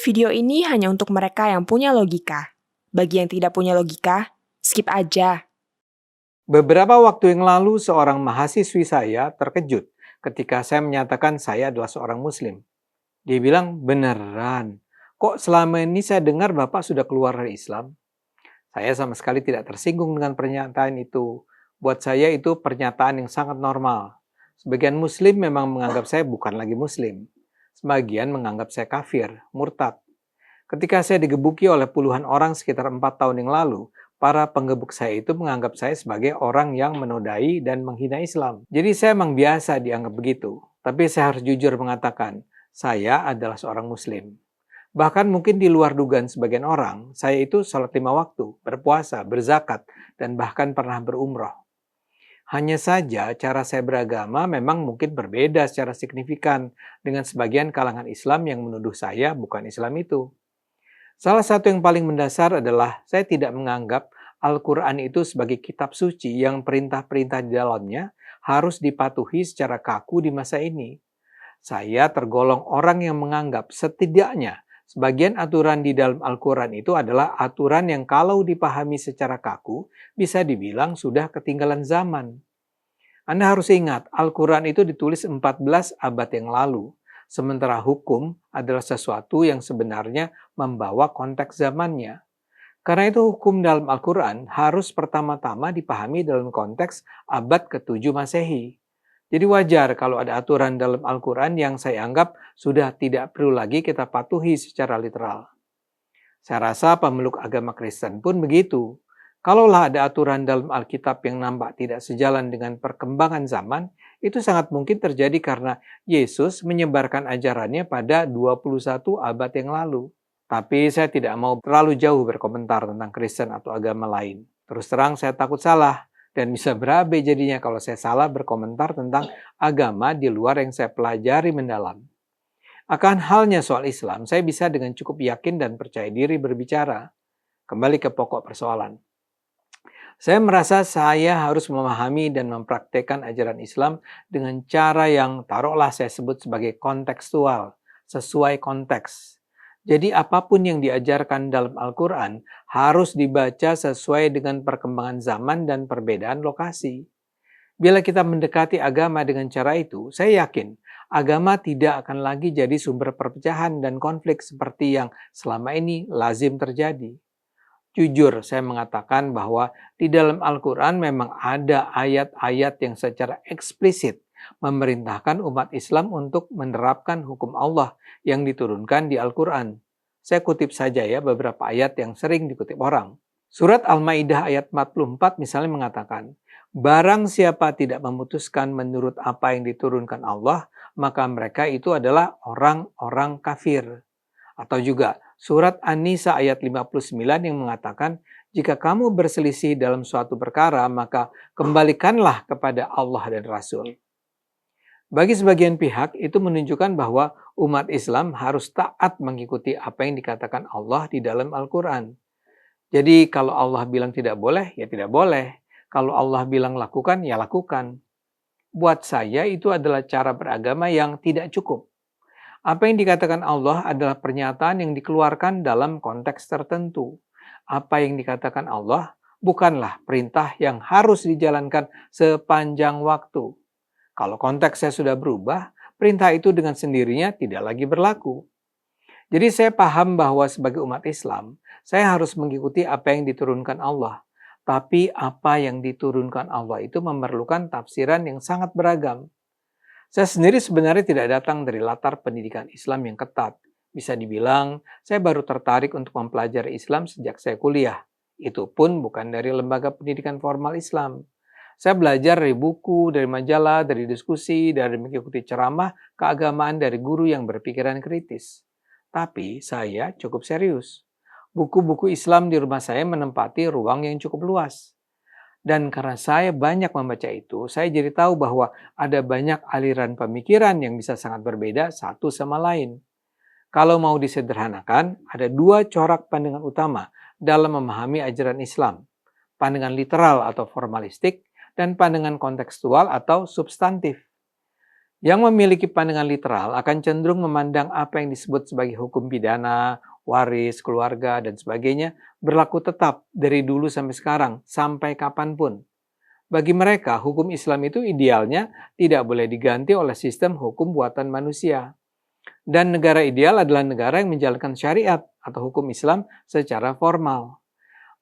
Video ini hanya untuk mereka yang punya logika. Bagi yang tidak punya logika, skip aja. Beberapa waktu yang lalu, seorang mahasiswi saya terkejut ketika saya menyatakan saya adalah seorang Muslim. Dia bilang, beneran? Kok selama ini saya dengar Bapak sudah keluar dari Islam? Saya sama sekali tidak tersinggung dengan pernyataan itu. Buat saya itu pernyataan yang sangat normal. Sebagian Muslim memang menganggap saya bukan lagi Muslim. Sebagian menganggap saya kafir, murtad. Ketika saya digebuki oleh puluhan orang sekitar 4 tahun yang lalu, para penggebuk saya itu menganggap saya sebagai orang yang menodai dan menghina Islam. Jadi saya memang biasa dianggap begitu. Tapi saya harus jujur mengatakan, saya adalah seorang Muslim. Bahkan mungkin di luar dugaan sebagian orang, saya itu salat 5 waktu, berpuasa, berzakat, dan bahkan pernah berumroh. Hanya saja cara saya beragama memang mungkin berbeda secara signifikan dengan sebagian kalangan Islam yang menuduh saya bukan Islam itu. Salah satu yang paling mendasar adalah saya tidak menganggap Al-Quran itu sebagai kitab suci yang perintah-perintah di dalamnya harus dipatuhi secara kaku di masa ini. Saya tergolong orang yang menganggap setidaknya sebagian aturan di dalam Al-Quran itu adalah aturan yang kalau dipahami secara kaku bisa dibilang sudah ketinggalan zaman. Anda harus ingat, Al-Quran itu ditulis 14 abad yang lalu. Sementara hukum adalah sesuatu yang sebenarnya membawa konteks zamannya. Karena itu hukum dalam Al-Quran harus pertama-tama dipahami dalam konteks abad ke-7 Masehi. Jadi wajar kalau ada aturan dalam Al-Quran yang saya anggap sudah tidak perlu lagi kita patuhi secara literal. Saya rasa pemeluk agama Kristen pun begitu. Kalaulah ada aturan dalam Alkitab yang nampak tidak sejalan dengan perkembangan zaman, itu sangat mungkin terjadi karena Yesus menyebarkan ajarannya pada 21 abad yang lalu. Tapi saya tidak mau terlalu jauh berkomentar tentang Kristen atau agama lain. Terus terang saya takut salah dan bisa berabe jadinya kalau saya salah berkomentar tentang agama di luar yang saya pelajari mendalam. Akan halnya soal Islam, saya bisa dengan cukup yakin dan percaya diri berbicara. Kembali ke pokok persoalan. Saya merasa saya harus memahami dan mempraktekkan ajaran Islam dengan cara yang taruhlah saya sebut sebagai kontekstual, sesuai konteks. Jadi apapun yang diajarkan dalam Al-Quran harus dibaca sesuai dengan perkembangan zaman dan perbedaan lokasi. Bila kita mendekati agama dengan cara itu, saya yakin agama tidak akan lagi jadi sumber perpecahan dan konflik seperti yang selama ini lazim terjadi. Jujur, saya mengatakan bahwa di dalam Al-Quran memang ada ayat-ayat yang secara eksplisit memerintahkan umat Islam untuk menerapkan hukum Allah yang diturunkan di Al-Quran. Saya kutip saja ya beberapa ayat yang sering dikutip orang. Surat Al-Maidah ayat 44 misalnya mengatakan, barang siapa tidak memutuskan menurut apa yang diturunkan Allah, maka mereka itu adalah orang-orang kafir. Atau juga surat An-Nisa ayat 59 yang mengatakan, jika kamu berselisih dalam suatu perkara, maka kembalikanlah kepada Allah dan Rasul. Bagi sebagian pihak, itu menunjukkan bahwa umat Islam harus taat mengikuti apa yang dikatakan Allah di dalam Al-Quran. Jadi kalau Allah bilang tidak boleh, ya tidak boleh. Kalau Allah bilang lakukan, ya lakukan. Buat saya itu adalah cara beragama yang tidak cukup. Apa yang dikatakan Allah adalah pernyataan yang dikeluarkan dalam konteks tertentu. Apa yang dikatakan Allah bukanlah perintah yang harus dijalankan sepanjang waktu. Kalau konteksnya sudah berubah, perintah itu dengan sendirinya tidak lagi berlaku. Jadi saya paham bahwa sebagai umat Islam, saya harus mengikuti apa yang diturunkan Allah. Tapi apa yang diturunkan Allah itu memerlukan tafsiran yang sangat beragam. Saya sendiri sebenarnya tidak datang dari latar pendidikan Islam yang ketat. Bisa dibilang, saya baru tertarik untuk mempelajari Islam sejak saya kuliah. Itu pun bukan dari lembaga pendidikan formal Islam. Saya belajar dari buku, dari majalah, dari diskusi, dari mengikuti ceramah keagamaan dari guru yang berpikiran kritis. Tapi saya cukup serius. Buku-buku Islam di rumah saya menempati ruang yang cukup luas. Dan karena saya banyak membaca itu, saya jadi tahu bahwa ada banyak aliran pemikiran yang bisa sangat berbeda satu sama lain. Kalau mau disederhanakan, ada dua corak pandangan utama dalam memahami ajaran Islam. Pandangan literal atau formalistik, dan pandangan kontekstual atau substantif. Yang memiliki pandangan literal akan cenderung memandang apa yang disebut sebagai hukum pidana, waris, keluarga, dan sebagainya berlaku tetap dari dulu sampai sekarang, sampai kapanpun. Bagi mereka, hukum Islam itu idealnya tidak boleh diganti oleh sistem hukum buatan manusia. Dan negara ideal adalah negara yang menjalankan syariat atau hukum Islam secara formal.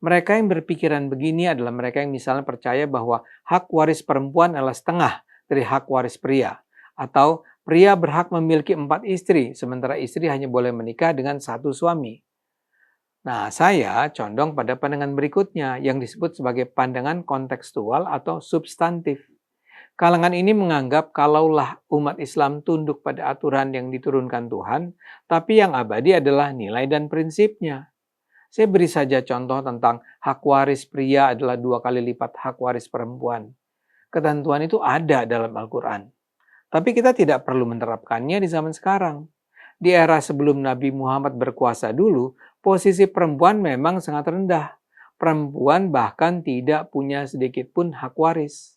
Mereka yang berpikiran begini adalah mereka yang misalnya percaya bahwa hak waris perempuan adalah setengah dari hak waris pria. Atau pria berhak memiliki 4 istri, sementara istri hanya boleh menikah dengan 1 suami. Nah, saya condong pada pandangan berikutnya yang disebut sebagai pandangan kontekstual atau substantif. Kalangan ini menganggap kalaulah umat Islam tunduk pada aturan yang diturunkan Tuhan, tapi yang abadi adalah nilai dan prinsipnya. Saya beri saja contoh tentang hak waris pria adalah 2 kali lipat hak waris perempuan. Ketentuan itu ada dalam Al-Quran. Tapi kita tidak perlu menerapkannya di zaman sekarang. Di era sebelum Nabi Muhammad berkuasa dulu, posisi perempuan memang sangat rendah. Perempuan bahkan tidak punya sedikit pun hak waris.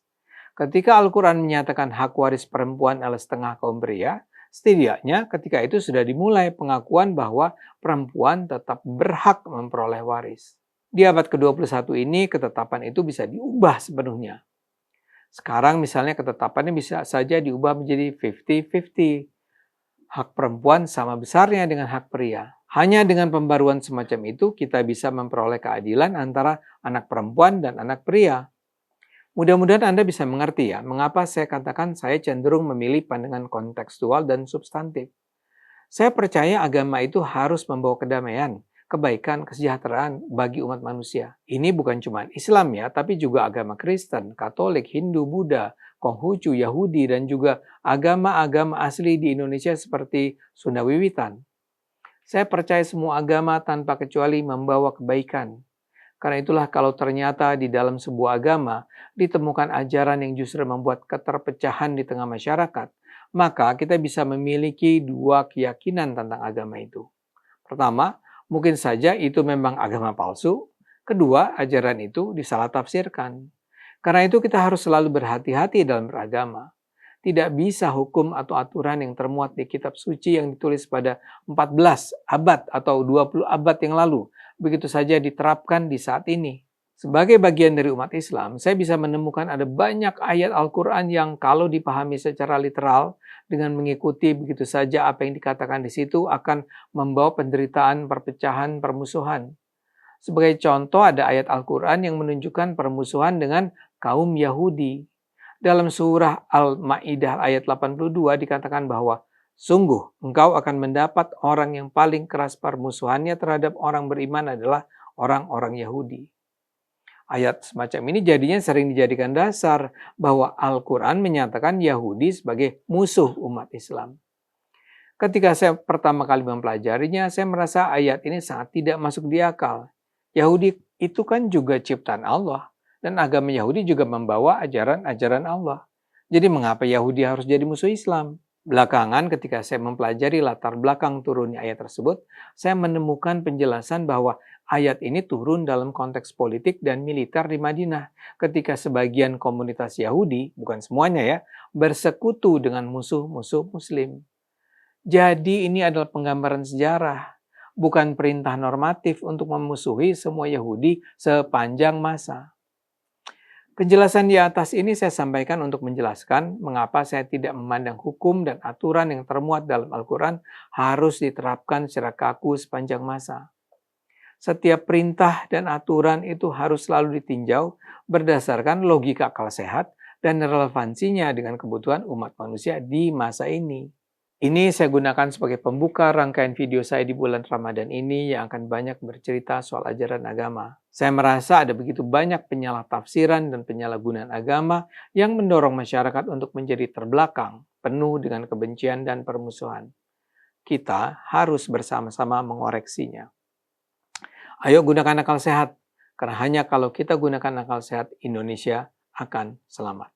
Ketika Al-Quran menyatakan hak waris perempuan adalah setengah kaum pria, setidaknya ketika itu sudah dimulai pengakuan bahwa perempuan tetap berhak memperoleh waris. Di abad ke-21 ini ketetapan itu bisa diubah sepenuhnya. Sekarang misalnya ketetapannya bisa saja diubah menjadi 50-50. Hak perempuan sama besarnya dengan hak pria. Hanya dengan pembaruan semacam itu kita bisa memperoleh keadilan antara anak perempuan dan anak pria. Mudah-mudahan Anda bisa mengerti ya, mengapa saya katakan saya cenderung memilih pandangan kontekstual dan substantif. Saya percaya agama itu harus membawa kedamaian, kebaikan, kesejahteraan bagi umat manusia. Ini bukan cuma Islam ya, tapi juga agama Kristen, Katolik, Hindu, Buddha, Konghucu, Yahudi, dan juga agama-agama asli di Indonesia seperti Sunda Wiwitan. Saya percaya semua agama tanpa kecuali membawa kebaikan. Karena itulah kalau ternyata di dalam sebuah agama ditemukan ajaran yang justru membuat keterpecahan di tengah masyarakat, maka kita bisa memiliki 2 keyakinan tentang agama itu. Pertama, mungkin saja itu memang agama palsu. Kedua, ajaran itu disalah tafsirkan. Karena itu kita harus selalu berhati-hati dalam beragama. Tidak bisa hukum atau aturan yang termuat di kitab suci yang ditulis pada 14 abad atau 20 abad yang lalu begitu saja diterapkan di saat ini. Sebagai bagian dari umat Islam, saya bisa menemukan ada banyak ayat Al-Quran yang kalau dipahami secara literal, dengan mengikuti begitu saja apa yang dikatakan di situ akan membawa penderitaan, perpecahan, permusuhan. Sebagai contoh ada ayat Al-Quran yang menunjukkan permusuhan dengan kaum Yahudi. Dalam surah Al-Ma'idah ayat 82 dikatakan bahwa sungguh, engkau akan mendapat orang yang paling keras permusuhannya terhadap orang beriman adalah orang-orang Yahudi. Ayat semacam ini jadinya sering dijadikan dasar bahwa Al-Quran menyatakan Yahudi sebagai musuh umat Islam. Ketika saya pertama kali mempelajarinya, saya merasa ayat ini sangat tidak masuk di akal. Yahudi itu kan juga ciptaan Allah, dan agama Yahudi juga membawa ajaran-ajaran Allah. Jadi mengapa Yahudi harus jadi musuh Islam? Belakangan ketika saya mempelajari latar belakang turunnya ayat tersebut, saya menemukan penjelasan bahwa ayat ini turun dalam konteks politik dan militer di Madinah ketika sebagian komunitas Yahudi, bukan semuanya ya, bersekutu dengan musuh-musuh Muslim. Jadi ini adalah penggambaran sejarah, bukan perintah normatif untuk memusuhi semua Yahudi sepanjang masa. Penjelasan di atas ini saya sampaikan untuk menjelaskan mengapa saya tidak memandang hukum dan aturan yang termuat dalam Al-Quran harus diterapkan secara kaku sepanjang masa. Setiap perintah dan aturan itu harus selalu ditinjau berdasarkan logika akal sehat dan relevansinya dengan kebutuhan umat manusia di masa ini. Ini saya gunakan sebagai pembuka rangkaian video saya di bulan Ramadan ini yang akan banyak bercerita soal ajaran agama. Saya merasa ada begitu banyak penyalahtafsiran dan penyalahgunaan agama yang mendorong masyarakat untuk menjadi terbelakang, penuh dengan kebencian dan permusuhan. Kita harus bersama-sama mengoreksinya. Ayo gunakan akal sehat, karena hanya kalau kita gunakan akal sehat, Indonesia akan selamat.